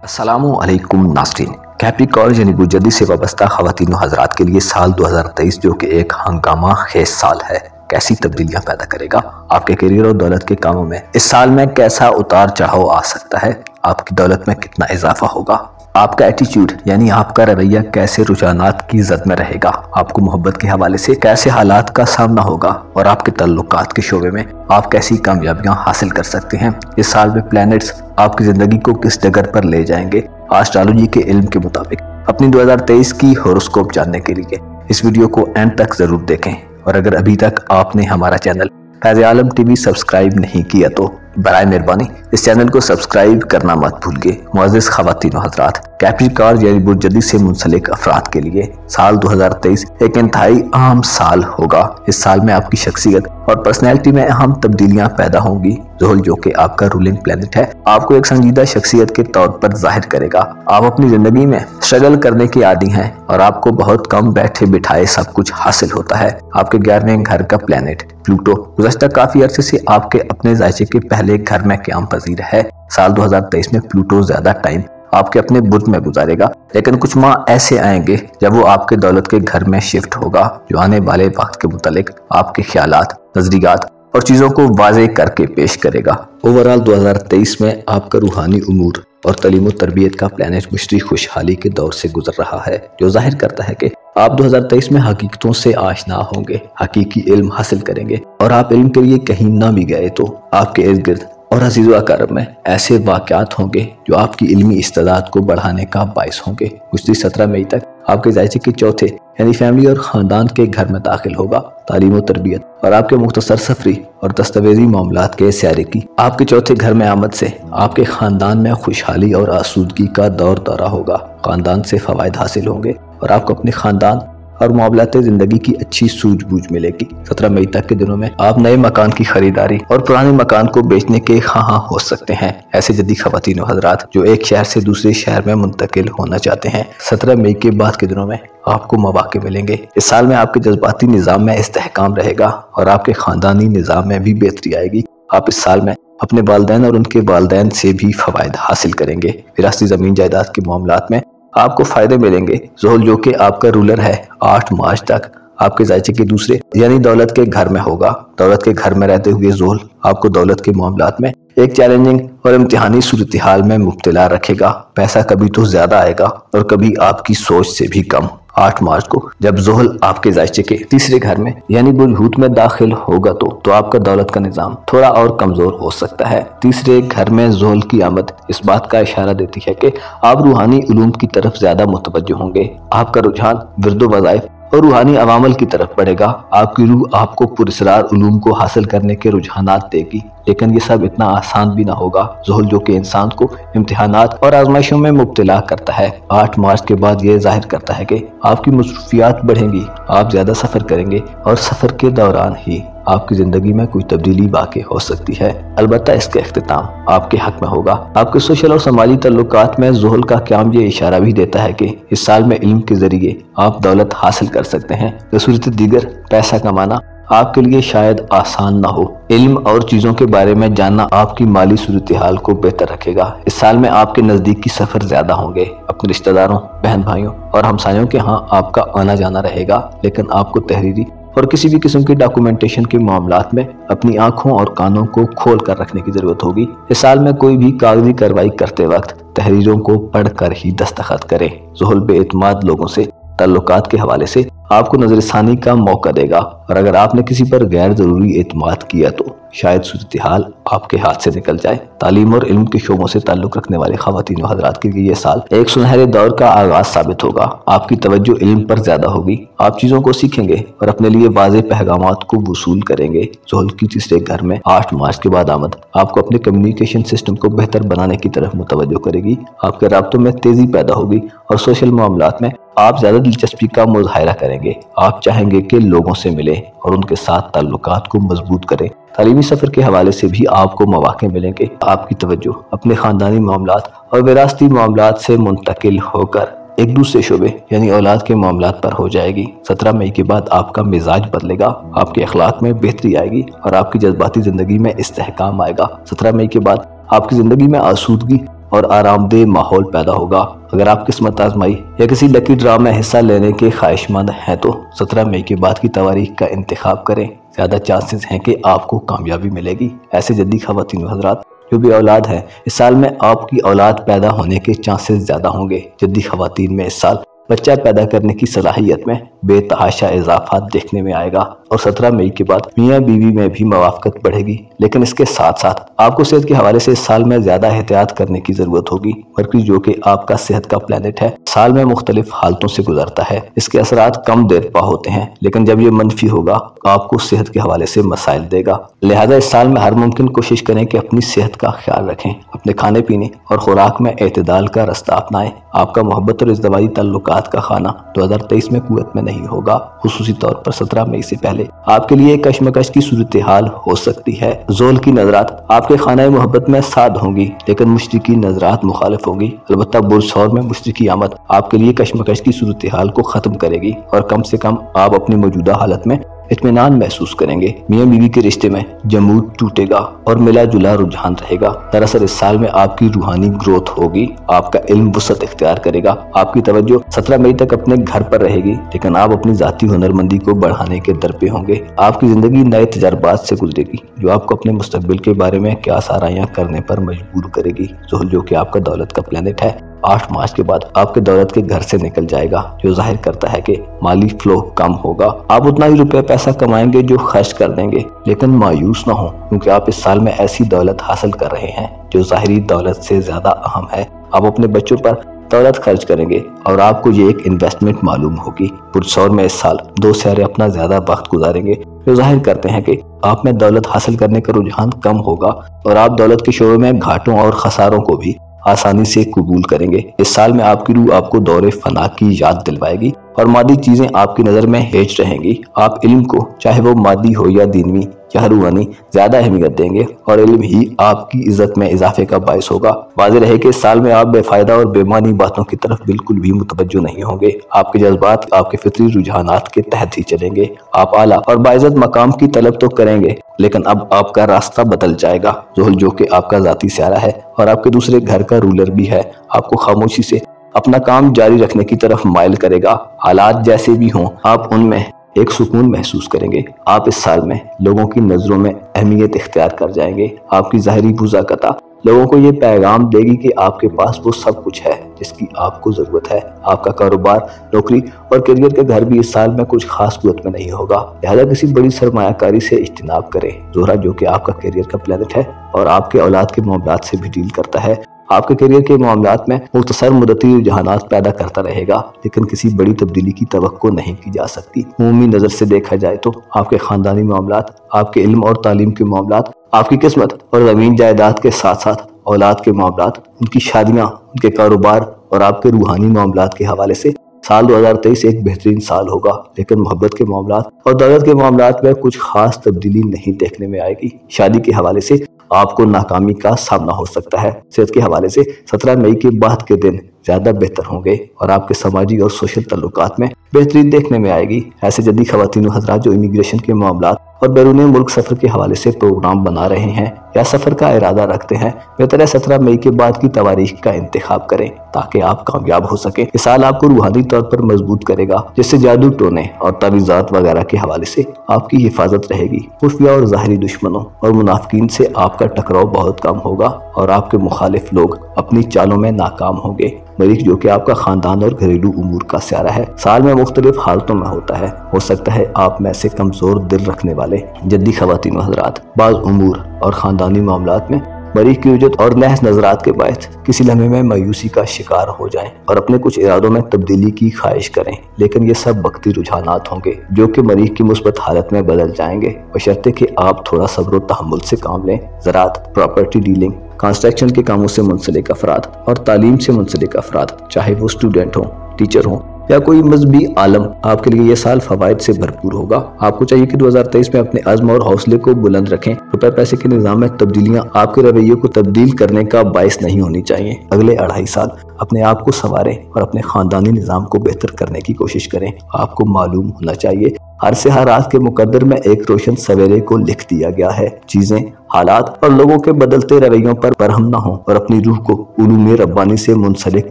अस्सलाम वालेकुम नाज़रीन। कैप्रिकॉर्न यानी गुजदी से वाबस्ता ख़वातीन व हज़रात के लिए साल 2023 जो कि एक हंगामा खेज साल है, कैसी तब्दीलियां पैदा करेगा आपके करियर और दौलत के कामों में। इस साल में कैसा उतार चढ़ाव आ सकता है, आपकी दौलत में कितना इजाफा होगा, आपका एटीट्यूड यानी आपका रवैया कैसे रुझानात की जद में रहेगा, आपको मोहब्बत के हवाले से कैसे हालात का सामना होगा और आपके तल्लुकात के शोबे में आप कैसी कामयाबियां हासिल कर सकते हैं। इस साल में प्लैनेट्स आपकी ज़िंदगी को किस जगह पर ले जाएंगे एस्ट्रोलॉजी के इल्म के मुताबिक। अपनी 2023 की हॉरोस्कोप जानने के लिए इस वीडियो को एंड तक ज़रूर देखें, और अगर अभी तक आपने हमारा चैनल फैज़ आलम टीवी सब्सक्राइब नहीं किया तो बराए मेहरबानी इस चैनल को सब्सक्राइब करना मत भूलिए। मुअज़्ज़िज़ ख़वातीन व हज़रात, कैप्रिकॉर्न यानी बुर्जदी से मुंसलिक अफराद के लिए साल 2023 एक इंतहाई अहम साल होगा। इस साल में आपकी शख्सियत और पर्सनैलिटी में अहम तब्दीलियां पैदा होंगी। ज़ुहल जो कि आपका रूलिंग प्लैनेट है, आपको एक संजीदा शख्सियत के तौर पर जाहिर करेगा। आप अपनी जिंदगी में स्ट्रगल करने के आदी हैं और आपको बहुत कम बैठे बिठाए सब कुछ हासिल होता है। आपके 11वें घर का प्लैनेट प्लूटो गुज़श्ता काफी अरसे से आपके अपने जायचे के पहले घर में क़याम पज़ीर है। साल 2023 में प्लूटो ज्यादा टाइम आपके अपने बुर्ज में गुजारेगा, लेकिन कुछ माह ऐसे आएंगे जब वो आपके दौलत के घर में शिफ्ट होगा, जो आने वाले वक्त के मुतालिक आपके ख्यालात, नजरियात और चीज़ों को वाज़े करके पेश करेगा। ओवरऑल 2023 में आपका रूहानी उमूर और तलीम तरबियत का प्लैनेट मुश्तरी खुशहाली के दौर से गुजर रहा है, जो जाहिर करता है कि आप 2023 में हकीकतों से आशना होंगे, हकीकी इल्म हासिल करेंगे, और आप इल्म के लिए कहीं ना भी गए तो आपके इर्द गिर्द और अज़ीज़ व अक़ारब में ऐसे वाक़यात होंगे जो आपकी इल्मी इस्तेदाद को बढ़ाने का बाइस होंगे। गुज़श्ता 17 मई तक आपके जायचे के चौथे यानी फैमिली और ख़ानदान के घर में दाखिल होगा। तालीम और तरबियत और आपके मुख्तसर सफरी और दस्तावेजी मामलात के स्यारे की आपके चौथे घर में आमद से आपके ख़ानदान में खुशहाली और आसूदगी का दौर दौरा होगा। ख़ानदान से फ़वाइद हासिल होंगे और आपको अपने ख़ानदान और मामलाते ज़िंदगी की अच्छी सूझबूझ मिलेगी। 17 मई तक के दिनों में आप नए मकान की खरीदारी और पुराने मकान को बेचने के हाँ हो सकते हैं। ऐसे जद्दी ख़वातीन व हज़रात जो एक शहर से दूसरे शहर में मुंतकिल होना चाहते हैं, 17 मई के बाद के दिनों में आपको मौक़े मिलेंगे। इस साल में आपके जज्बाती निज़ाम में इस्तेहकाम रहेगा और आपके ख़ानदानी निज़ाम में भी बेहतरी आएगी। आप इस साल में अपने वालिदैन और उनके वालिदैन से भी फ़वाइद हासिल करेंगे। विरासती ज़मीन जायदाद के मामलात में आपको फायदे मिलेंगे। ज़ुहल जो कि आपका रूलर है, 8 मार्च तक आपके जायचे के दूसरे यानी दौलत के घर में होगा। दौलत के घर में रहते हुए ज़ुहल आपको दौलत के मामलात में एक चैलेंजिंग और इम्तिहानी सूरत हाल में मुब्तला रखेगा। पैसा कभी तो ज्यादा आएगा और कभी आपकी सोच से भी कम। 8 मार्च को जब ज़ुहल आपके जायचे के तीसरे घर में यानी बुर्ज हूत में दाखिल होगा तो आपका दौलत का निज़ाम थोड़ा और कमजोर हो सकता है। तीसरे घर में ज़ुहल की आमद इस बात का इशारा देती है कि आप रूहानी उलूम की तरफ ज्यादा मुतवज्जो होंगे। आपका रुझान विर्दो वज़ाइफ और रूहानी अवामल की तरफ बढ़ेगा। आपकी रूह आपको पुरस्रार उलूम को हासिल करने के रुझानात देगी, लेकिन ये सब इतना आसान भी ना होगा। ज़ुहल जो कि इंसान को इम्तिहानात और आजमाइशों में मुब्तला करता है, 8 मार्च के बाद ये जाहिर करता है कि आपकी मसरूफियात बढ़ेंगी, आप ज्यादा सफर करेंगे और सफर के दौरान ही आपकी जिंदगी में कोई तब्दीली वाक़ई हो सकती है। अलबत्ता इसका इख्तिताम आपके हक में होगा। आपके सोशल और समाजी तल्लुकात में ज़ुहल का क़याम ये इशारा भी देता है कि इस साल में इल्म के जरिए आप दौलत हासिल कर सकते हैं। बसूरत दीगर पैसा कमाना आपके लिए शायद आसान ना हो। इल्म और चीज़ों के बारे में जानना आपकी माली सूरत हाल को बेहतर रखेगा। इस साल में आपके नज़दीकी सफ़र ज़्यादा होंगे। अपने रिश्तेदारों, बहन भाइयों और हमसायों के यहाँ आपका आना जाना रहेगा, लेकिन आपको तहरीरी और किसी भी किस्म की डॉक्यूमेंटेशन के मामलात में अपनी आंखों और कानों को खोल कर रखने की जरूरत होगी। इस साल में कोई भी कागजी कार्रवाई करते वक्त तहरीरों को पढ़कर ही दस्तखत करें। ज़ुहल बेएतमाद लोगों से ताल्लुकात के हवाले से आपको नजरसानी का मौका देगा, और अगर आपने किसी पर गैर जरूरी एतमाद किया तो शायद सूरत हाल आपके हाथ से निकल जाए। तालीम और इल्म के शोबों से ताल्लुक रखने वाले ख़वातीन व हज़रात के लिए ये साल एक सुनहरे दौर का आगाज साबित होगा। आपकी तवज्जो इल्म पर ज्यादा होगी, आप चीज़ों को सीखेंगे और अपने लिए वाज़े पैगामात को वसूल करेंगे। ज़ुहल की तीसरे घर में 8 मार्च के बाद आमद आपको अपने कम्युनिकेशन सिस्टम को बेहतर बनाने की तरफ मुतवज्जो करेगी। आपके राब्तों में तेजी पैदा होगी और सोशल मामलात में आप ज्यादा दिलचस्पी का मुजाहिरा करेंगे। आप चाहेंगे कि लोगों से मिलें और उनके साथ ताल्लुकात को मजबूत करें। तालीमी सफर के हवाले से भी आपको मौके मिलेंगे। आपकी तवज्जो अपने खानदानी मामलात और विरासती मामलात से मुंतकिल होकर एक दूसरे शोबे यानी औलाद के मामलात पर हो जाएगी। 17 मई के बाद आपका मिजाज बदलेगा, आपके अखलाक में बेहतरी आएगी और आपकी जज्बाती जिंदगी में इस्तेहकाम आएगा। 17 मई के बाद आपकी जिंदगी में आसूदगी और आरामदेह माहौल पैदा होगा। अगर आप किस्मत आजमाई या किसी लकी ड्रा में हिस्सा लेने के ख्वाहिशमंद हैं तो 17 मई के बाद की तारीख का इंतखाब करें। ज्यादा चांसेस हैं कि आपको कामयाबी मिलेगी। ऐसे जद्दी ख़वातीन हज़रात जो भी औलाद है, इस साल में आपकी औलाद पैदा होने के चांसेस ज्यादा होंगे। जद्दी ख़वातीन में इस साल बच्चा पैदा करने की सलाहियत में बेतहाशा इजाफा देखने में आएगा और 17 मई के बाद मियाँ बीवी में भी मुवाफ़क़त बढ़ेगी। लेकिन इसके साथ साथ आपको सेहत के हवाले से इस साल में ज्यादा एहतियात करने की जरूरत होगी। मरकरी जो कि आपका सेहत का प्लैनेट है, साल में मुख्तलिफ हालतों से गुजरता है। इसके असरात कम देर पा होते हैं, लेकिन जब ये मनफी होगा आपको सेहत के हवाले से मसाइल देगा। लिहाजा इस साल में हर मुमकिन कोशिश करें कि अपनी सेहत का ख्याल रखें, अपने खाने पीने और खुराक में एतदाल का रास्ता अपनाएं। आपका मोहब्बत और इज़्दवाजी ताल्लुकात का खाना 2023 में कुव्वत में नहीं होगा। खुसूसी तौर पर 17 मई से पहले आपके लिए कशमकश की सूरत हाल हो सकती है। ज़ोल की नजरात आपके खाना मोहब्बत में साद होंगी, लेकिन मुश्रिकी नजरात मुखालिफ होंगी। अलबत्ता बुरसौर में मुश्रिकी आमद आपके लिए कशमकश की सूरत हाल को खत्म करेगी और कम से कम आप अपनी मौजूदा हालत में इत्मीनान महसूस करेंगे। मियाँ बीवी के रिश्ते में जमूद टूटेगा और मिला जुला रुझान रहेगा। दरअसल इस साल में आपकी रूहानी ग्रोथ होगी, आपका इल्म वसअत इख्तियार करेगा। आपकी तवज्जो 17 मई तक अपने घर पर रहेगी, लेकिन आप अपनी जाती हुनरमंदी को बढ़ाने के दर पे होंगे। आपकी जिंदगी नए तजर्बात से गुजरेगी जो आपको अपने मुस्तकबिल के बारे में क्या साराइयां करने पर मजबूर करेगी। ज़ुहल जो कि आपका दौलत का प्लैनेट है, 8 मार्च के बाद आपके दौलत के घर से निकल जाएगा, जो जाहिर करता है कि माली फ्लो कम होगा। आप उतना ही रुपया पैसा कमाएंगे जो खर्च कर देंगे, लेकिन मायूस ना हो, क्योंकि आप इस साल में ऐसी दौलत हासिल कर रहे हैं जो ज़ाहिरी दौलत से ज्यादा अहम है। आप अपने बच्चों पर दौलत खर्च करेंगे और आपको ये एक इन्वेस्टमेंट मालूम होगी। पुरसौर में इस साल 2 सियारे अपना ज्यादा वक्त गुजारेंगे, जो जाहिर करते हैं कि आप में दौलत हासिल करने का रुझान कम होगा और आप दौलत के शोबे में घाटों और खसारों को भी आसानी से कबूल करेंगे। इस साल में आपकी रूह आपको दौरे फना की याद दिलवाएगी और मादी चीजें आपकी नजर में हेज रहेंगी। आप इल्म को, चाहे वो मादी हो या दीनवी या रूहानी, ज्यादा अहमियत देंगे और इल्म ही आपकी इज्जत में इजाफे का बायस होगा। वाज़ेह रहे कि इस साल में आप बेफायदा और बेमानी बातों की तरफ बिल्कुल भी मुतवज्जो नहीं होंगे। आपके जज्बात आपके फितरी रुझानात के तहत ही चलेंगे। आप आला और बाइज्जत मकाम की तलब तो करेंगे, लेकिन अब आपका रास्ता बदल जाएगा। ज़ुहल जो कि आपका जाती सियारा है और आपके दूसरे घर का रूलर भी है, आपको खामोशी से अपना काम जारी रखने की तरफ माइल करेगा। हालात जैसे भी हों, आप उनमें एक सुकून महसूस करेंगे। आप इस साल में लोगों की नजरों में अहमियत इख्तियार कर जाएंगे। आपकी ज़ाहिरी बुज़ाकता लोगों को ये पैगाम देगी कि आपके पास वो सब कुछ है जिसकी आपको जरूरत है। आपका कारोबार, नौकरी और करियर का घर भी इस साल में कुछ खास कुव्वत में नहीं होगा, लिहाजा किसी बड़ी सरमायाकारी से इज्तिनाब करें। ज़ोहरा जो कि आपका करियर का प्लैनेट है और आपके औलाद के मामलात से भी डील करता है, आपके करियर के मामलात में मुख्तसर मुद्दती रुझानात पैदा करता रहेगा, लेकिन किसी बड़ी तब्दीली की तवक्को नहीं की जा सकती। उमूमी नजर से देखा जाए तो आपके खानदानी मामलात, आपके इल्म और तालीम के मामलात, आपकी किस्मत और ज़मीन जायदाद के साथ साथ औलाद के मामलात, उनकी शादियाँ, उनके कारोबार और आपके रूहानी मामलात के हवाले से साल 2023 एक बेहतरीन साल होगा। लेकिन मोहब्बत के मामलात और दौलत के मामलात में कुछ खास तब्दीली नहीं देखने में आएगी। शादी के हवाले से आपको नाकामी का सामना हो सकता है। सेहत के हवाले से 17 मई के बाद के दिन ज्यादा बेहतर होंगे और आपके समाजी और सोशल ताल्लुकात में बेहतरी देखने में आएगी। ऐसे जद्दी ख़वातीन हज़रात जो इमिग्रेशन के मामलात और बैरून मुल्क सफर के हवाले से प्रोग्राम बना रहे हैं या सफर का इरादा रखते हैं, बेहतर है 17 मई के बाद की तारीख का इंतखाब करें ताकि आप कामयाब हो सके। इस साल आपको रूहानी तौर पर मजबूत करेगा, जिससे जादू टोने और तावीज़ात वगैरह के हवाले से आपकी हिफाजत रहेगी। खुफिया और ज़ाहिरी दुश्मनों और मुनाफिकीन से आपका टकराव बहुत कम होगा और आपके मुखालिफ लोग अपनी चालों में नाकाम होंगे। मरीख जो कि आपका खानदान और घरेलू उमूर का सियारा है, साल में मुख्तलिफ हालतों में होता है। हो सकता है आप में से कमजोर दिल रखने वाले जद्दी ख़वातीन हज़रात बाज़ उमूर और खानदानी मामलात में मरीख की उजत और नहस नजरात के बायस किसी लम्हे में मायूसी का शिकार हो जाएं और अपने कुछ इरादों में तब्दीली की ख्वाहिश करें, लेकिन ये सब वक्ती रुझानात होंगे जो कि मरीख की मुस्बत हालत में बदल जाएंगे, बशर्ते कि आप थोड़ा सब्र और तहम्मुल से काम लें। ज़राअत, प्रॉपर्टी डीलिंग, कंस्ट्रक्शन के कामों से मुंसलिक अफराद और तालीम से मुंसलिक अफराद, चाहे वो स्टूडेंट हों, टीचर हों या कोई मजहबी आलम, आपके लिए ये साल फवायद से भरपूर होगा। आपको चाहिए कि 2023 में अपने अज़्म और हौसले को बुलंद रखें। रुपए पैसे के निज़ाम में तब्दीलियां आपके रवैये को तब्दील करने का बायस नहीं होनी चाहिए। अगले 2.5 साल अपने आप को संवारें और अपने खानदानी निज़ाम को बेहतर करने की कोशिश करें। आपको मालूम होना चाहिए हर से हर रात के मुकद्दर में एक रोशन सवेरे को लिख दिया गया है। चीजें, हालात और लोगों के बदलते रवैयों पर बरहम न हो और अपनी रूह को उलूम रब्बानी से मुंसलिक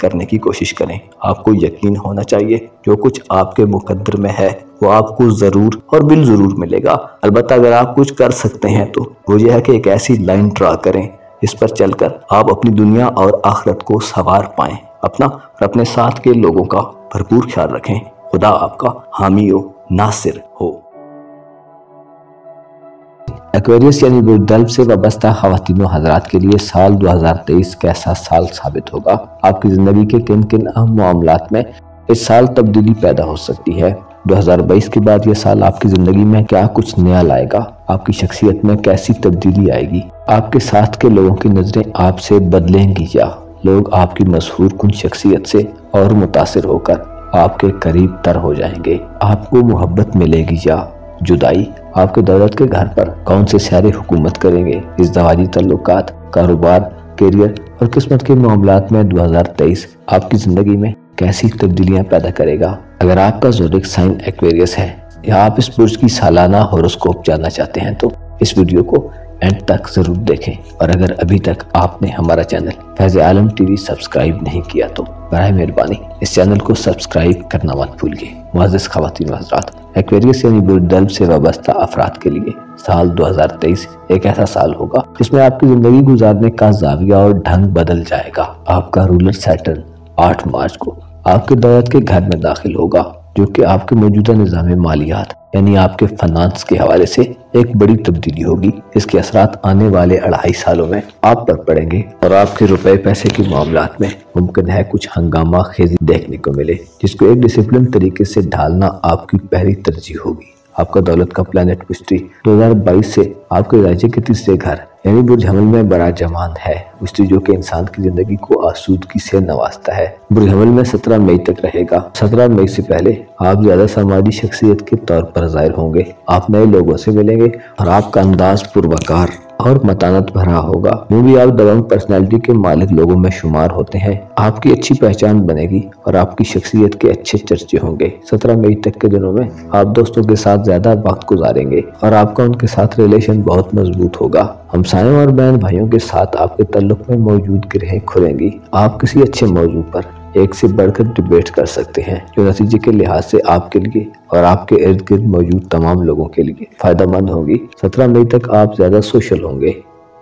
करने की कोशिश करें। आपको यकीन होना चाहिए जो कुछ आपके मुकद्दर में है वो आपको जरूर और बिल जरूर मिलेगा। अलबत्ता अगर आप कुछ कर सकते हैं तो वो ये है कि एक ऐसी लाइन ड्रा करें इस पर चलकर आप अपनी दुनिया और आखिरत को संवार पाएं। अपना और अपने साथ के लोगों का भरपूर ख्याल रखें। खुदा आपका हामी हो, नासिर हो। एक्वेरियस यानी बुर्दल्ब से वाबस्ता ख़वातीन हज़रात के लिए साल 2023 कैसा साल साबित होगा। आपकी ज़िंदगी के किन किन अहम मामलात में इस साल तब्दीली पैदा हो सकती है। 2022 के बाद यह साल आपकी ज़िंदगी में क्या कुछ नया लाएगा। आपकी शख्सियत में कैसी तब्दीली आएगी। आपके साथ के लोगों की नज़रें आपसे बदलेंगी या लोग आपकी मशहूर कुन शख्सियत से और मुतासिर होकर आपके करीब तर हो जाएंगे। आपको मोहब्बत मिलेगी या जुदाई। आपके दौलत के घर पर कौन से सारे हुकूमत करेंगे। इज़्दवाजी तल्लुकात, कारोबार, करियर और किस्मत के मामलात में 2023 आपकी ज़िंदगी में कैसी तब्दीलियां पैदा करेगा। अगर आपका ज़ोडिक साइन एक्वेरियस है या आप इस बुर्ज की सालाना होरोस्कोप जानना चाहते हैं तो इस वीडियो को एंड तक जरूर देखें। और अगर अभी तक आपने हमारा चैनल फैज़ आलम टीवी सब्सक्राइब नहीं किया तो बराए मेहरबानी इस चैनल को सब्सक्राइब करना मत भूलिए। मुअज़्ज़िज़ ख़वातीन व हज़रात, एक्वेरियस यानी बुर्दल्ब से वाबस्ता अफराद के लिए साल 2023 एक ऐसा साल होगा जिसमें आपकी जिंदगी गुजारने का ज़ाविया और ढंग बदल जाएगा। आपका रूलर सैटर्न 8 मार्च को आपके दौलत के घर में दाखिल होगा जो कि आपके मौजूदा निज़ाम मालियात यानी आपके फाइनेंस के हवाले से एक बड़ी तब्दीली होगी। इसके असरात आने वाले 2.5 सालों में आप पर पड़ेंगे और आपके रुपए पैसे के मामलात में मुमकिन है कुछ हंगामा खेजी देखने को मिले जिसको एक डिसिप्लिन तरीके से ढालना आपकी पहली तरजीह होगी। आपका दौलत का प्लैनेट मिस्ट्री 2022 से आपके राज्य के तीसरे घर यानी बुर्ज हमल में बड़ा जमान है। मिस्ट्री जो कि इंसान की जिंदगी को आसूदगी से नवाजता है। बुर्ज हमल में 17 मई तक रहेगा। 17 मई से पहले आप ज्यादा समाजी शख्सियत के तौर पर जाहिर होंगे। आप नए लोगों से मिलेंगे और आपका अंदाज पुरवकार और मतानत भरा होगा। यूं भी आप दबंग पर्सनैलिटी के मालिक लोगों में शुमार होते हैं। आपकी अच्छी पहचान बनेगी और आपकी शख्सियत के अच्छे चर्चे होंगे। 17 मई तक के दिनों में आप दोस्तों के साथ ज्यादा वक्त गुजारेंगे और आपका उनके साथ रिलेशन बहुत मजबूत होगा। हमसायों और बहन भाइयों के साथ आपके ताल्लुक में मौजूद गिरहें खुलेंगी। आप किसी अच्छे मौजू पर एक से बढ़कर डिबेट कर सकते हैं जो नतीजे के लिहाज से आपके लिए और आपके इर्द गिर्द मौजूद तमाम लोगों के लिए फायदेमंद होगी। 17 मई तक आप ज्यादा सोशल होंगे।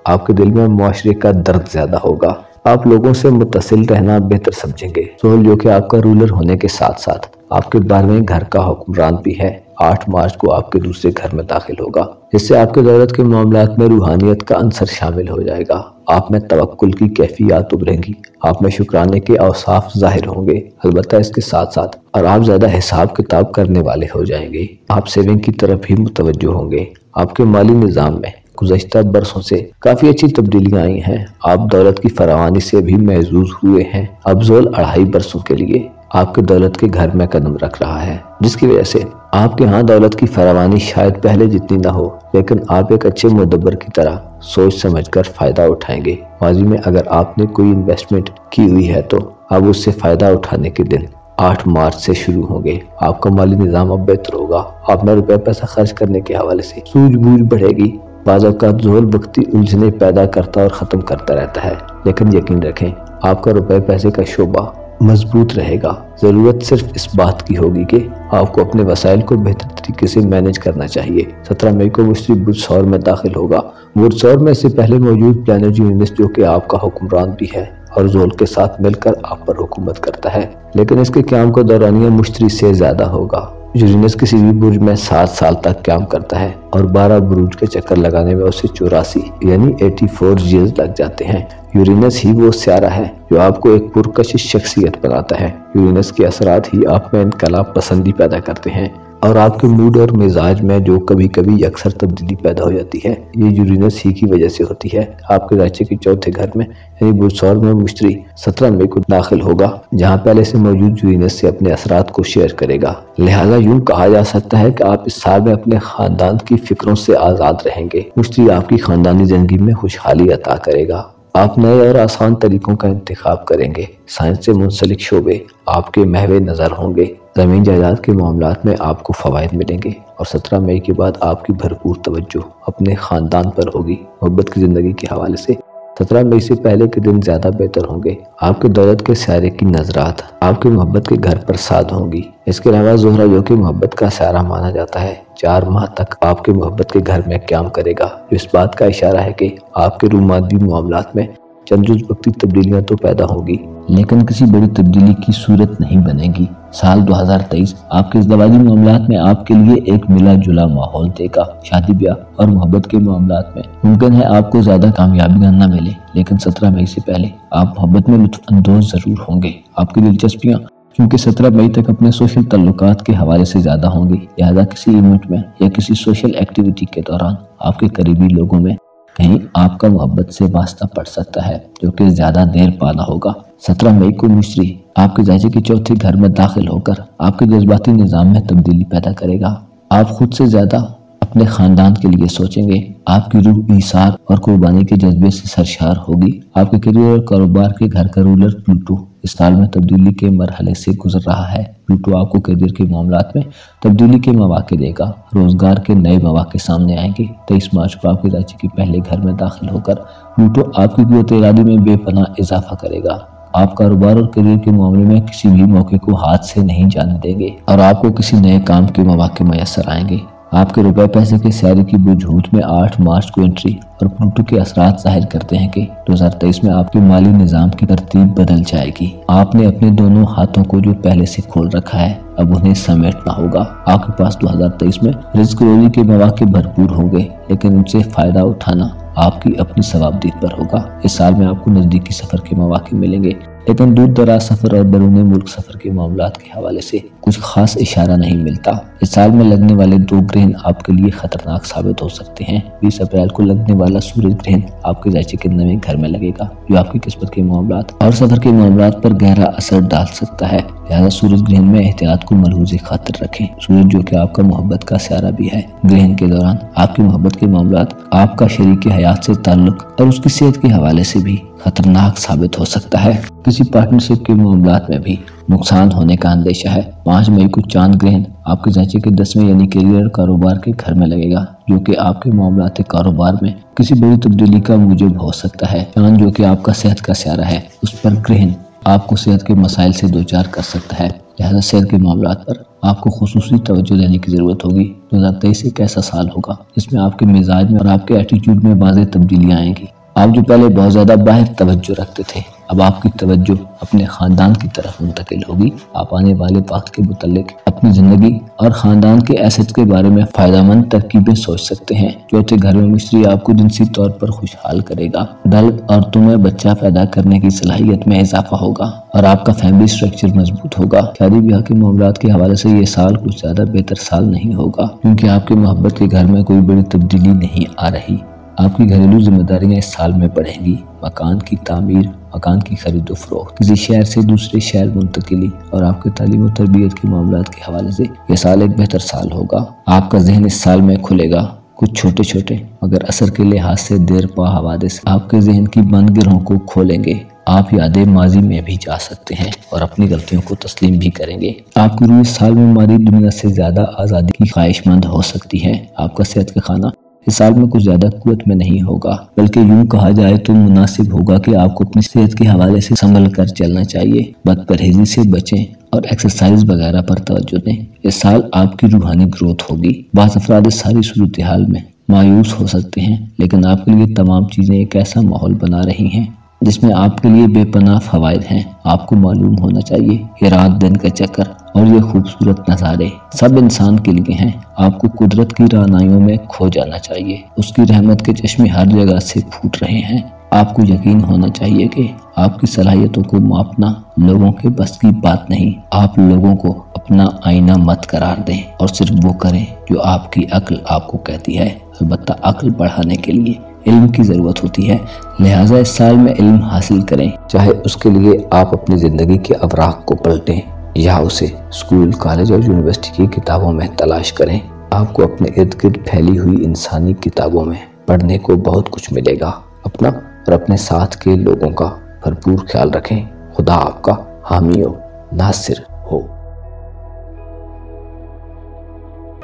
आपके दिल में मुआशरे का दर्द ज्यादा होगा। आप लोगों से मुत्तसिल रहना बेहतर समझेंगे। सोहल जो कि आपका रूलर होने के साथ साथ आपके 12वें घर का हुक्मरान भी है 8 मार्च को आपके दूसरे घर में दाखिल होगा जिससे आपके दौलत के मामलात में रूहानियत का अंसर शामिल हो जाएगा। आप में तवक्कुल की कैफियत उभरेंगी। आप में शुक्राने के औसाफ जाहिर होंगे। अलबत्ता इसके साथ साथ और आप ज्यादा हिसाब किताब करने वाले हो जाएंगे। आप सेविंग की तरफ ही मुतवज्जो होंगे। आपके माली निज़ाम में गुज़श्ता बरसों से काफी अच्छी तब्दीलियां आई हैं। आप दौलत की फरावानी से भी महजूज हुए हैं। अब जोल 2.5 बरसों के लिए आपके दौलत के घर में कदम रख रहा है जिसकी वजह से आपके यहाँ दौलत की फरावानी शायद पहले जितनी ना हो लेकिन आप एक अच्छे मुदब्बर की तरह सोच समझकर फायदा उठाएंगे। माजी में अगर आपने कोई इन्वेस्टमेंट की हुई है तो अब उससे फायदा उठाने के दिन 8 मार्च से शुरू होंगे। आपका माली निज़ाम अब बेहतर होगा। आप में रुपया पैसा खर्च करने के हवाले से सूझबूझ बढ़ेगी। बाज़ औक़ात ज़ोल वक्ती उलझने पैदा करता और ख़त्म करता रहता है लेकिन यकीन रखें आपका रुपए पैसे का शोबा मजबूत रहेगा। ज़रूरत सिर्फ इस बात की होगी कि आपको अपने वसाइल को बेहतर तरीके से मैनेज करना चाहिए। 17 मई को मुश्तरी बुर्ज सौर में दाखिल होगा। बुर्ज सौर में से पहले मौजूद प्लैनेट यूरेनस जो कि आपका हुक्मरान भी है और जोल के साथ मिलकर आप पर हुकूमत करता है लेकिन इसके क़याम का दौरानिया मुश्तरी से ज्यादा होगा। यूरेनस किसी भी बुर्ज में 7 साल तक क़याम करता है और 12 बुर्ज के चक्कर लगाने में उसे 84 यानी 84 ईयर्स लग जाते हैं। यूरेनस ही वो स्यारा है जो आपको एक पुरकशिश शख्सियत बनाता है। यूरेनस के असरात ही आप में इनकलाब पसंदी पैदा करते हैं और आपके मूड और मिजाज में जो कभी कभी अक्सर तब्दीली पैदा हो जाती है ये यूरेनस ही की वजह से होती है। आपके राज्य के चौथे घर में यानी बुर्ज सौर में मुश्तरी 17 मई को दाखिल होगा जहां पहले से मौजूद यूरेनस से अपने असरात को शेयर करेगा। लिहाजा यूं कहा जा सकता है कि आप इस साल में अपने खानदान की फिक्रों से आजाद रहेंगे। मुश्तरी आपकी खानदानी जिंदगी में खुशहाली अता करेगा। आप नए और आसान तरीकों का इंतखाब करेंगे। साइंस से मुंसलिक शोबे आपके महवे नज़र होंगे। ज़मीन जायदाद के मामलात में आपको फ़वाइद मिलेंगे और 17 मई के बाद आपकी भरपूर तवज्जो अपने ख़ानदान पर होगी। मोहब्बत की ज़िंदगी के हवाले से 17 मई से पहले के दिन ज़्यादा बेहतर होंगे। आपके दौलत के सारे की नजरात आपकी मोहब्बत के घर पर साद होंगी। इसके अलावा ज़ोहरा, जो कि मोहब्बत का सारा माना जाता है, 4 माह तक आपके मोहब्बत के घर में क़याम करेगा, जो इस बात का इशारा है कि आपके रूमानी मामलात में चंद रोज़ वक्ती तब्दीलियाँ तो पैदा होगी, लेकिन किसी बड़ी तब्दीली की सूरत नहीं बनेगी। साल 2023 आपके इज़दवाजी मामलात में आपके लिए एक मिला जुला माहौल देगा। शादी ब्याह और मोहब्बत के मामलात में मुमकिन है आपको ज़्यादा कामयाबियाँ न मिले, लेकिन 17 मई से पहले आप मोहब्बत में लुत्फ़ अंदोज़ ज़रूर होंगे। आपकी दिलचस्पियाँ क्योंकि 17 मई तक अपने सोशल तल्लुकात के हवाले से ज़्यादा होंगी, लिहाजा किसी इवेंट में या किसी सोशल एक्टिविटी के दौरान आपके करीबी लोगों में कहीं आपका मोहब्बत से वास्ता पड़ सकता है, जो कि ज़्यादा देर पाना होगा। 17 मई को मिस्री आपके जायजे के चौथे घर में दाखिल होकर आपके जज्बाती निज़ाम में तब्दीली पैदा करेगा। आप खुद से ज़्यादा अपने ख़ानदान के लिए सोचेंगे। आपकी रूह ईसार और कुर्बानी के जज्बे से सरशार होगी। आपके करियर और कारोबार के घर का रूलर प्लूटो इस साल में तब्दीली के मरहले से गुजर रहा है। प्लूटो आपको करियर के मामलात में तब्दीली के मौके देगा। रोजगार के नए मौके सामने आएंगे। 23 मार्च को आपके राज्य के पहले घर में दाखिल होकर प्लूटो आपकी क़ुव्वत इरादी में बेपनाह इजाफा करेगा। आप कारोबार और करियर के मामले में किसी भी मौके को हाथ से नहीं जाने देंगे और आपको किसी नए काम के मौके मैसर आएंगे। आपके रुपए पैसे के सैरे की बुझूत में 8 मार्च को एंट्री और प्लूटो के असरात जाहिर करते हैं कि 2023 में आपके माली निज़ाम की तरतीब बदल जाएगी। आपने अपने दोनों हाथों को जो पहले से खोल रखा है, अब उन्हें समेटना होगा। आपके पास 2023 में रिज़्क रोज़ी के मौके भरपूर होंगे, लेकिन उनसे फ़ायदा उठाना आपकी अपनी सवाबदीद पर होगा। इस साल में आपको नज़दीकी सफ़र के मौके मिलेंगे, लेकिन दूर दराज सफ़र और बैरून मुल्क सफ़र के मामलात के हवाले से कुछ खास इशारा नहीं मिलता। इस साल में लगने वाले 2 ग्रहण आपके लिए खतरनाक साबित हो सकते हैं। 20 अप्रैल को लगने वाला सूरज ग्रहण आपके जायचे के नवे घर में लगेगा, जो आपकी किस्मत के मामलात और सफ़र के मामलात पर गहरा असर डाल सकता है। लिहाजा सूरज ग्रहण में एहतियात को मलहूज़ खातिर रखें। सूरज जो कि आपका मोहब्बत का सियारा भी है, ग्रहण के दौरान आपकी मोहब्बत के मामलात, आपका शरीक हयात से ताल्लुक और उसकी सेहत के हवाले से भी खतरनाक साबित हो सकता है। किसी पार्टनरशिप के मामलात में भी नुकसान होने का अंदेशा है। 5 मई को चांद ग्रहण आपके जायचे के 10वें यानी करियर और कारोबार के घर में लगेगा, जो कि आपके मामलात कारोबार में किसी बड़ी तब्दीली का मूजब हो सकता है। चांद जो कि आपका सेहत का सियारा है, उस पर ग्रहण आपको सेहत के मसाइल से दो चार कर सकता है। लिहाजा सेहत के मामलात पर आपको खुसूसी तवज्जो देने की ज़रूरत होगी। 2023 एक ऐसा साल होगा जिसमें आपके मिजाज में और आपके एटीट्यूड में वाज़ेह तब्दीलियाँ आएंगी। आप जो पहले बहुत ज़्यादा बाहर तवज्जो रखते थे, अब आपकी तवज्जो अपने ख़ानदान की तरफ मुंतकिल होगी। आप आने वाले वक्त के मुतालिक अपनी ज़िंदगी और ख़ानदान के एसेट्स के बारे में फ़ायदेमंद तरकीबें सोच सकते हैं। चौथे घर में मिस्री आपको जिनसी तौर पर खुशहाल करेगा। अदालत औरतों में बच्चा पैदा करने की सलाहियत में इजाफा होगा और आपका फैमिली स्ट्रक्चर मजबूत होगा। शादी ब्याह के मामलात के हवाले से ये साल कुछ ज़्यादा बेहतर साल नहीं होगा, क्योंकि आपकी मोहब्बत के घर में कोई बड़ी तब्दीली नहीं आ रही। आपकी घरेलू जिम्मेदारियां इस साल में बढ़ेंगी। मकान की तामीर, मकान की खरीदो फरोख्त, किसी शहर से दूसरे शहर मुंतकिली और आपके तालीम और तरबियत के मामलात के हवाले से यह साल एक बेहतर साल होगा। आपका जहन इस साल में खुलेगा। कुछ छोटे छोटे मगर असर के लिहाज से देर पा हवादिस आपके जहन की बंद गिरों को खोलेंगे। आप यादें माजी में भी जा सकते हैं और अपनी गलतियों को तस्लीम भी करेंगे। आपकी रूह इस साल में मादी दुनिया से ज्यादा आज़ादी की ख्वाहिशमंद हो सकती है। आपका सेहत का खाना इस साल में कुछ ज्यादा कुव्वत में नहीं होगा, बल्कि यूं कहा जाए तो मुनासिब होगा कि आपको अपनी सेहत के हवाले से संभल कर चलना चाहिए। बदपरहेजी से बचें और एक्सरसाइज वगैरह पर तवज्जो दें। इस साल आपकी रूहानी ग्रोथ होगी। बाज़ अफराद इस सारी सूरत हाल में मायूस हो सकते हैं, लेकिन आपके लिए तमाम चीज़ें एक ऐसा माहौल बना रही हैं जिसमें आपके लिए बेपनाह फवायद हैं। आपको मालूम होना चाहिए कि रात दिन का चक्कर और ये खूबसूरत नज़ारे सब इंसान के लिए हैं। आपको कुदरत की राहनाइयों में खो जाना चाहिए। उसकी रहमत के चश्मे हर जगह से फूट रहे हैं। आपको यकीन होना चाहिए कि आपकी सलाहियतों को मापना लोगों के बस की बात नहीं। आप लोगों को अपना आईना मत करार दें और सिर्फ वो करें जो आपकी अक्ल आपको कहती है। अलबत्ता अक्ल बढ़ाने के लिए इल्म की ज़रूरत होती है, लिहाजा इस साल में इल्म हासिल करें। चाहे उसके लिए आप अपनी ज़िंदगी के अवराक को पलटें या उसे स्कूल, कॉलेज और यूनिवर्सिटी की किताबों में तलाश करें। आपको अपने इर्द गिर्द फैली हुई इंसानी किताबों में पढ़ने को बहुत कुछ मिलेगा। अपना और अपने साथ के लोगों का भरपूर ख्याल रखें। खुदा आपका हामी हो, नासिर हो।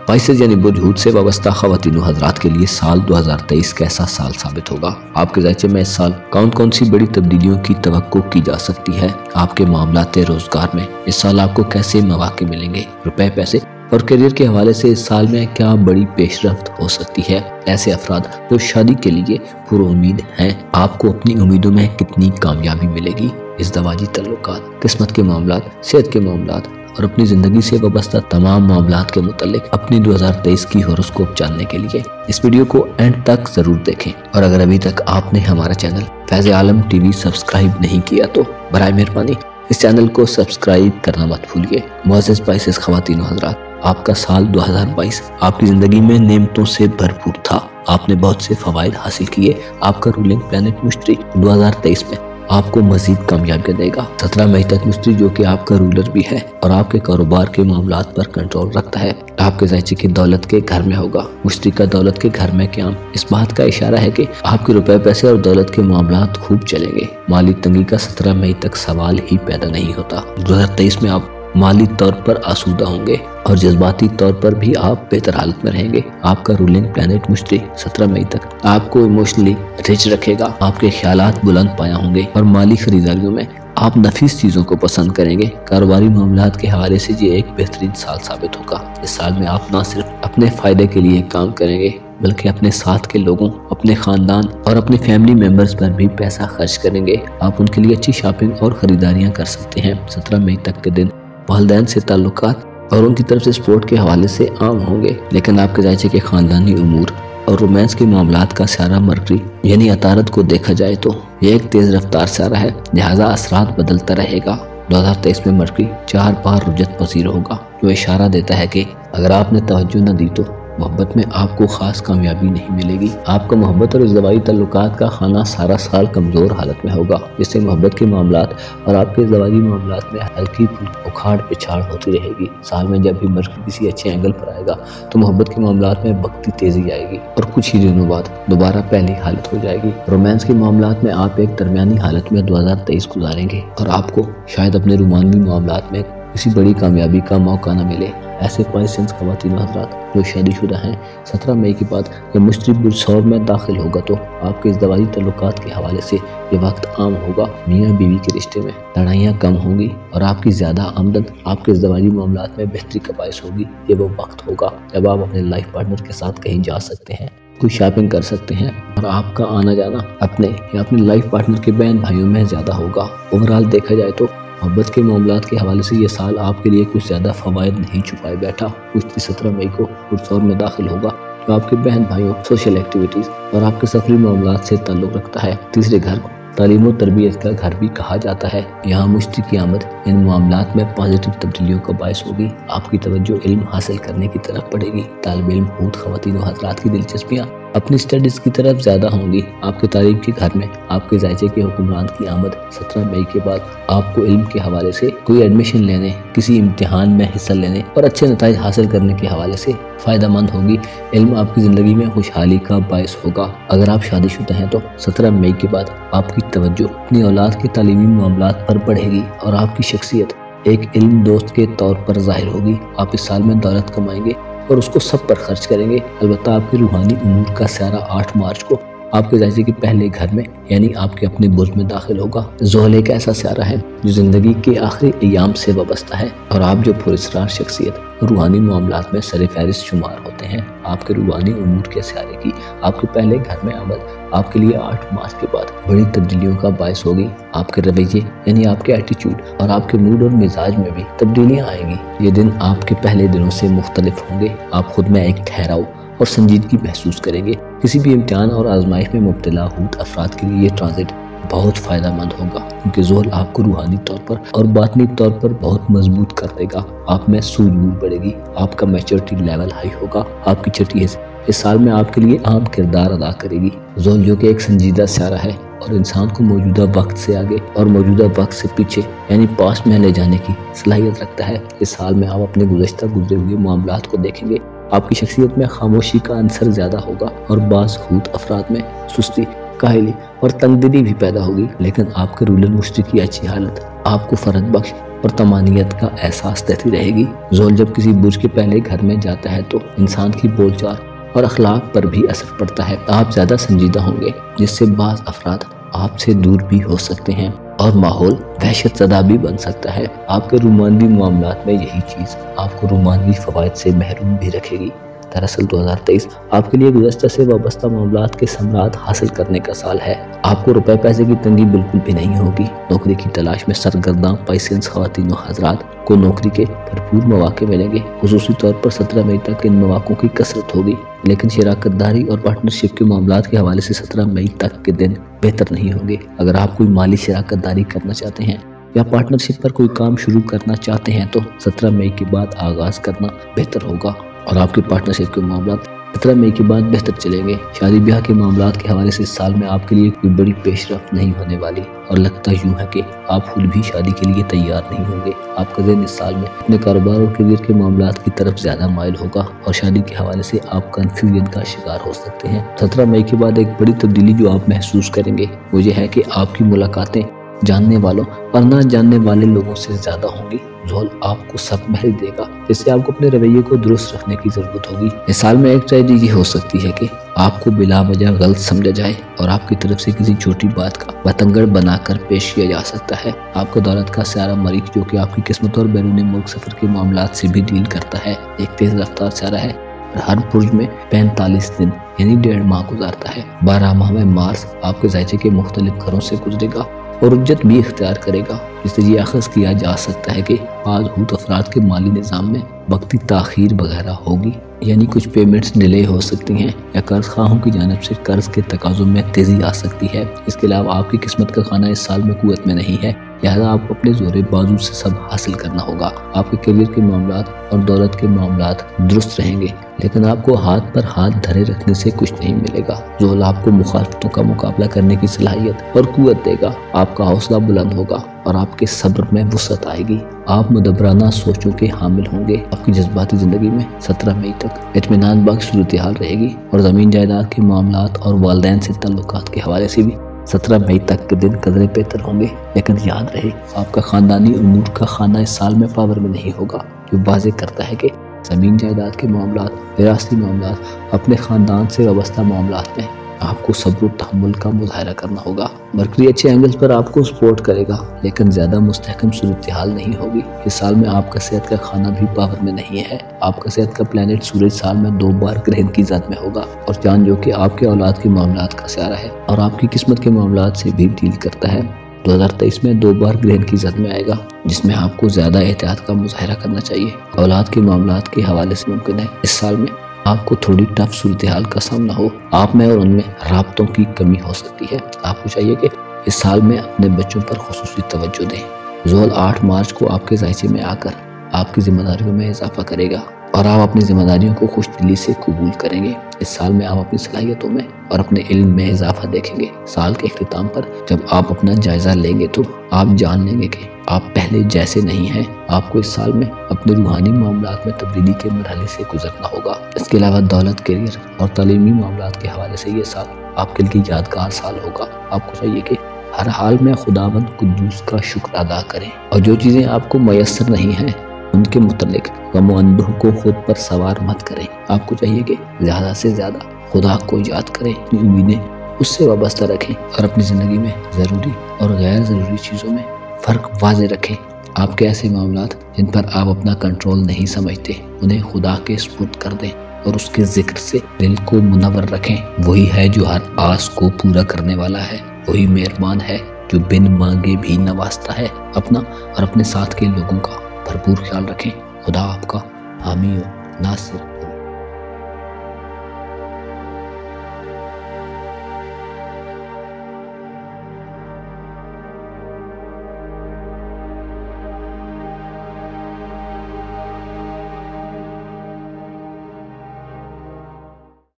पाइसेस यानी बुर्ज हूत से वाबस्ता ख़वातीन हज़रात के लिए साल 2023 कैसा साल साबित होगा? आपके ज़ायचे में इस साल कौन कौन सी बड़ी तब्दीलियों की तवक्को की जा सकती है? आपके मामलाते रोजगार में इस साल आपको कैसे मौके मिलेंगे? रुपए, पैसे और करियर के हवाले से इस साल में क्या बड़ी पेशरफ्त हो सकती है? ऐसे अफराद जो शादी के लिए पुरुउम्मीद हैं, आपको अपनी उम्मीदों में कितनी कामयाबी मिलेगी? इज़दवाजी तल्लुकात, किस्मत के मामलात, सेहत के मामलात और अपनी ज़िंदगी से वाबस्ता तमाम मामलात के मुतालिक अपनी 2023 की हॉरोस्कोप जानने के लिए इस वीडियो को एंड तक ज़रूर देखें। और अगर अभी तक आपने हमारा चैनल फैज़ आलम टीवी सब्सक्राइब नहीं किया तो बराए मेहरबानी इस चैनल को सब्सक्राइब करना मत भूलिए। मुअज़्ज़ज़ पाइसेस ख़वातीन हज़रात, आपका साल 2022 आपकी ज़िंदगी में नेमतों से भरपूर था। आपने बहुत से फ़वाइद हासिल किए। आपका रूलिंग प्लैनेट मुश्तरी 2023 में आपको मजीद कामयाबी देगा। 17 मई तक मुश्तरी, जो कि आपका रूलर भी है और आपके कारोबार के मामलात पर कंट्रोल रखता है, आपके ज़ायचे की दौलत के घर में होगा। मुश्तरी का दौलत के घर में क़याम इस बात का इशारा है कि आपके रुपए, पैसे और दौलत के मामलात खूब चलेंगे। माली तंगी का 17 मई तक सवाल ही पैदा नहीं होता। 2023 में आप माली तौर पर आसूदा होंगे और जज्बाती तौर पर भी आप बेहतर हालत में रहेंगे। आपका रूलिंग प्लैनेट मुश्तरी 17 मई तक आपको इमोशनली रिच रखेगा। आपके ख्यालात बुलंद पाया होंगे और माली खरीदारियों में आप नफीस चीज़ों को पसंद करेंगे। कारोबारी मामलात के हवाले से ये एक बेहतरीन साल साबित होगा। इस साल में आप न सिर्फ अपने फ़ायदे के लिए काम करेंगे बल्कि अपने साथ के लोगों, अपने ख़ानदान और अपने फैमिली मेम्बर्स पर भी पैसा खर्च करेंगे। आप उनके लिए अच्छी शॉपिंग और ख़रीदारियाँ कर सकते हैं। 17 मई तक के दिन वालिदैन से ताल्लुकात और उनकी तरफ से सपोर्ट के हवाले से आम होंगे, लेकिन आपके ज़ायचे के ख़ानदानी उमूर और रोमांस के मामलात का सारा मरकरी यानी अतारत को देखा जाए तो यह एक तेज़ रफ्तार सारा है, लिहाजा असरात बदलता रहेगा। 2023 में मरकरी 4 बार रुजत पसीर होगा, जो इशारा देता है कि अगर आपने तवज्जो न दी तो मोहब्बत में आपको खास कामयाबी नहीं मिलेगी। आपका मोहब्बत और इज़दवाजी तल्लुकात का खाना सारा साल कमज़ोर हालत में होगा, जिससे मोहब्बत के मामलात और आपके इज़दवाजी मामलात में हल्की फुल्की उखाड़ पिछाड़ होती रहेगी। साल में जब भी मरकरी किसी अच्छे एंगल पर आएगा तो मोहब्बत के मामलात में बख्ती तेज़ी आएगी और कुछ ही दिनों बाद दोबारा पहली हालत हो जाएगी। रोमांस के मामलात में आप एक दरमियानी हालत में 2023 गुजारेंगे और आपको शायद अपने रोमानी मामलात में किसी बड़ी कामयाबी का मौका न मिले। ऐसे पाइसेस ख़वातीन हज़रात जो शादीशुदा हैं, 17 मई के बाद जब मुश्तरी बुर्ज सौर में दाखिल होगा तो आपके इज़दवाजी तल्लुकात के हवाले से ये वक्त आम होगा। मियाँ बीवी के रिश्ते में लड़ाइयाँ कम होंगी और आपकी ज़्यादा आमदन आपके इज़दवाजी मामलात में बेहतरी का बायस होगी। ये वो वक्त होगा जब आप अपने लाइफ पार्टनर के साथ कहीं जा सकते हैं, कोई शॉपिंग कर सकते हैं और आपका आना जाना अपने या अपने लाइफ पार्टनर के बहन भाइयों में ज़्यादा होगा। ओवरऑल देखा जाए तो मोहब्बत के मामलात के हवाले से ये साल आपके लिए कुछ ज़्यादा फ़वाइद नहीं छुपाए बैठा। मुश्तरी 17 मई को बुर्ज में दाखिल होगा, जो आपके बहन भाइयों, सोशल एक्टिविटीज़ और आपके सफरी मामलात से ताल्लुक़ रखता है। तीसरे घर को तालीम और तरबियत का घर भी कहा जाता है। यहाँ मुश्तरी की आमद इन मामलात में पॉजिटिव तब्दीलियों का बायस होगी। आपकी तवज्जो इल्म हासिल करने की तरफ बढ़ेगी। तालिब इल्म हूत ख़वातीन व हज़रात की दिलचस्पियाँ अपनी स्टडीज़ की तरफ ज़्यादा होंगी। आपके तालीम के घर में आपके ज़ायचे के हुक्मरान की आमद 17 मई के बाद आपको इल्म के हवाले से कोई एडमिशन लेने, किसी इम्तिहान में हिस्सा लेने और अच्छे नताइज हासिल करने के हवाले से फ़ायदा मंद होगी। इल्म आपकी ज़िंदगी में खुशहाली का बायस होगा। अगर आप शादीशुदा हैं तो 17 मई के बाद आपकी तवज्जो अपनी औलाद के तालीमी मामलात पर बढ़ेगी और आपकी शख्सियत एक इल्म दोस्त के तौर पर ज़ाहिर होगी। आप इस साल में दौलत कमाएंगे और उसको सब पर खर्च करेंगे। अलबत्ता आपके रूहानी उमूर का सारा 8 मार्च को आपके ज़ायचे के पहले घर में यानी आपके अपने बुर्ज में दाखिल होगा। ज़ोहल एक ऐसा सारा है जो ज़िंदगी के आखिरी अयाम से वाबस्ता है और आप जो पुरस्कार शख्सियत रूहानी मामलात में सर फहरिस्त शुमार होते हैं। आपके रूहानी उमूर के सारे की आपके पहले घर में आमद आपके लिए 8 मार्च के बाद बड़ी तब्दीलियों का बायस होगी। आपके रवैये यानी आपके एटीट्यूड और आपके मूड और मिजाज में भी तब्दीलियाँ आएंगी। ये दिन आपके पहले दिनों से मुख्तलिफ होंगे। आप खुद में एक ठहराव और संजीदगी महसूस करेंगे। किसी भी इम्तिहान और आजमाइश में मुब्तला हूत अफराद के लिए ये ट्रांजिट बहुत फ़ायदा मंद होगा, क्योंकि ज़ोहल आपको रूहानी तौर पर और बातनी तौर पर बहुत मजबूत कर देगा। आप में सूझबूझ बढ़ेगी, आपका मैच्योरिटी लेवल हाई होगा। आपकी छठी इस साल में आपके लिए अहम किरदार अदा करेगी। ज़ोहल जो कि एक संजीदा सियारा है और इंसान को मौजूदा वक्त से आगे और मौजूदा वक्त से पीछे यानी पास्ट में ले जाने की सलाहियत रखता है। इस साल में आप अपने गुज़रे हुए मामलात को देखेंगे। आपकी शख्सियत में खामोशी का अंसर ज़्यादा होगा और बाज़ खूत अफराद में सुस्ती काहली और तंगदिली भी पैदा होगी। लेकिन आपके रूलन मुश्तरी की अच्छी हालत आपको फरज बख्श और तमानियत का एहसास देती रहेगी। ज़ोल जब किसी बुर्ज के पहले घर में जाता है तो इंसान की बोलचाल और अखलाक पर भी असर पड़ता है। आप ज़्यादा संजीदा होंगे, जिससे बाज़ अफराद आपसे दूर भी हो सकते हैं और माहौल वहशत ज़दा भी बन सकता है। आपके रोमानवी मामलात में यही चीज़ आपको रोमानवी फ़वाइद से महरूम भी रखेगी। दरअसल 2023 आपके लिए गुज़श्ता से वाबस्ता मामलात के समरात हासिल करने का साल है। आपको रुपए पैसे की तंगी बिल्कुल भी नहीं होगी। नौकरी की तलाश में सरगर्दा पाइसेंस ख़वातीन व हज़रात को नौकरी के भरपूर मौके मिलेंगे। खुसूसी तौर पर 17 मई तक इन मौक़ों की कसरत होगी। लेकिन शराकतदारी और पार्टनरशिप के मामलात के हवाले से 17 मई तक के दिन बेहतर नहीं होंगे। अगर आप कोई माली शराकतदारी करना चाहते हैं या पार्टनरशिप पर कोई काम शुरू करना चाहते हैं तो 17 मई के बाद आगाज़ करना बेहतर होगा और आपके पार्टनरशिप के मामलात 17 मई के बाद बेहतर चलेंगे। शादी ब्याह के मामलात के हवाले से इस साल में आपके लिए कोई बड़ी पेशरफ्त नहीं होने वाली और लगता यूँ है कि आप खुद भी शादी के लिए तैयार नहीं होंगे। आपका ज़हन इस साल में अपने कारोबार और करियर के मामलात की तरफ ज़्यादा माइल होगा और शादी के हवाले से आप कन्फ्यूजन का शिकार हो सकते हैं। 17 मई के बाद एक बड़ी तब्दीली जो आप महसूस करेंगे वो ये है कि आपकी मुलाकातें जानने वालों और ना जानने वाले लोगों से ज़्यादा होंगी। ज़ोल आपको सख्त महल देगा, जिससे आपको अपने रवैये को दुरुस्त रखने की ज़रूरत होगी। इस साल में एक ट्रेजेडी ये हो सकती है कि आपको बिला वजह गलत समझा जाए और आपकी तरफ से किसी छोटी बात का बतंगड़ बनाकर पेश किया जा सकता है। आपको दौलत का सारा मरीख जो कि आपकी किस्मत और बैरून मुल्क सफ़र के मामलात से भी डील करता है, एक तेज़ रफ्तार सारा है और हर बुर्ज में 45 दिन यानी 1.5 माह गुजारता है। 12 माह में मार्स आपके ज़ायचे के मुख्तलिफ घरों से गुजरेगा और उज्जत भी इख्तियार करेगा, जिससे ये अखज़ किया जा सकता है कि बाज़ अफराद के माली निज़ाम में वक्ती ताख़ीर वगैरह होगी, यानी कुछ पेमेंट्स डिले हो सकती हैं या कर्ज खाहों की जानिब से कर्ज के तकाज़ों में तेज़ी आ सकती है। इसके अलावा आपकी किस्मत का खाना इस साल में कुव्वत में नहीं है, लिहाजा आपको अपने ज़ोरे बाजू से सब हासिल करना होगा। आपके करियर के मामलात और दौलत के मामलात दुरुस्त रहेंगे, लेकिन आपको हाथ पर हाथ धरे रखने से कुछ नहीं मिलेगा। ज़ोल आपको मुखालफतों का मुकाबला करने की सलाहियत और कुव्वत देगा। आपका हौसला बुलंद होगा और आपके सब्र में वुसअत आएगी। आप मुदब्बराना सोचों के हामिल होंगे। आपकी जज्बाती ज़िंदगी में 17 मई तक इत्मीनान बख्श सूरत हाल रहेगी और ज़मीन जायदाद के मामलात और वालिदैन से ताल्लुकात के हवाले से भी 17 मई तक के दिन कदरे बेहतर होंगे। लेकिन याद रहे, आपका ख़ानदानी उमूर का खाना इस साल में पावर में नहीं होगा, जो वाज़ेह करता है कि ज़मीन जायदाद के मामलात, विरासती मामलात, अपने ख़ानदान से वाबस्ता मामलात में आपको सब्र और तहम्मुल का मुज़ाहरा करना होगा। मरकरी अच्छे एंगल्स पर आपको सपोर्ट करेगा, लेकिन ज़्यादा मुस्तहकम सूरत हाल नहीं होगी। इस साल में आपका सेहत का खाना भी पावर में नहीं है। आपका सेहत का प्लैनेट सूरज साल में 2 बार ग्रहण की ज़द में होगा और चांद जो कि आपके औलाद के मामलात का सारा है और आपकी किस्मत के मामलात से भी डील करता है, 2023 में 2 बार ग्रहण की ज़द में आएगा, जिसमें आपको ज़्यादा एहतियात का मुज़ाहरा करना चाहिए। औलाद के मामलात के हवाले से मुमकिन है इस साल में आपको थोड़ी टफ सूरत हाल का सामना हो। आप में और उनमें राब्तों की कमी हो सकती है। आपको चाहिए कि इस साल में अपने बच्चों पर खुसूसी तवज्जो दें। ज़ोल 8 मार्च को आपके ज़ायचे में आकर आपकी जिम्मेदारियों में इजाफा करेगा और आप अपनी जिम्मेदारियों को खुश दिली से कबूल करेंगे। इस साल में आप अपनी सलाहियतों में और अपने इल्म में इजाफा देखेंगे। साल के इख्तिताम पर जब आप अपना जायजा लेंगे तो आप जान लेंगे कि आप पहले जैसे नहीं हैं। आपको इस साल में अपने रूहानी मामलात में तब्दीली के मरहले से गुजरना होगा। इसके अलावा दौलत, करियर और तालीमी मामलात के हवाले से ये साल आपके लिए यादगार साल होगा। आपको चाहिए कि हर हाल में खुदावंद कुद्दूस का शुक्र अदा करें और जो चीज़ें आपको मयस्सर नहीं हैं उनके मुतल्लिक गम और अंदों को खुद पर सवार मत करें। आपको चाहिए कि ज़्यादा से ज़्यादा खुदा को याद करें, अपनी उम्मीदें उससे वाबस्ता रखें और अपनी ज़िंदगी में ज़रूरी और गैर ज़रूरी चीज़ों में फ़र्क वाज़े रखें। आपके ऐसे मामलात जिन पर आप अपना कंट्रोल नहीं समझते, उन्हें खुदा के सुपुर्द कर दें और उसके जिक्र से दिल को मुनव्वर रखें। वही है जो हर आस को पूरा करने वाला है, वही मेहरबान है जो बिन मांगे भी नवाजता है। अपना और अपने साथ के लोगों का भरपूर ख्याल रखें। खुदा आपका हामी हो नासिर।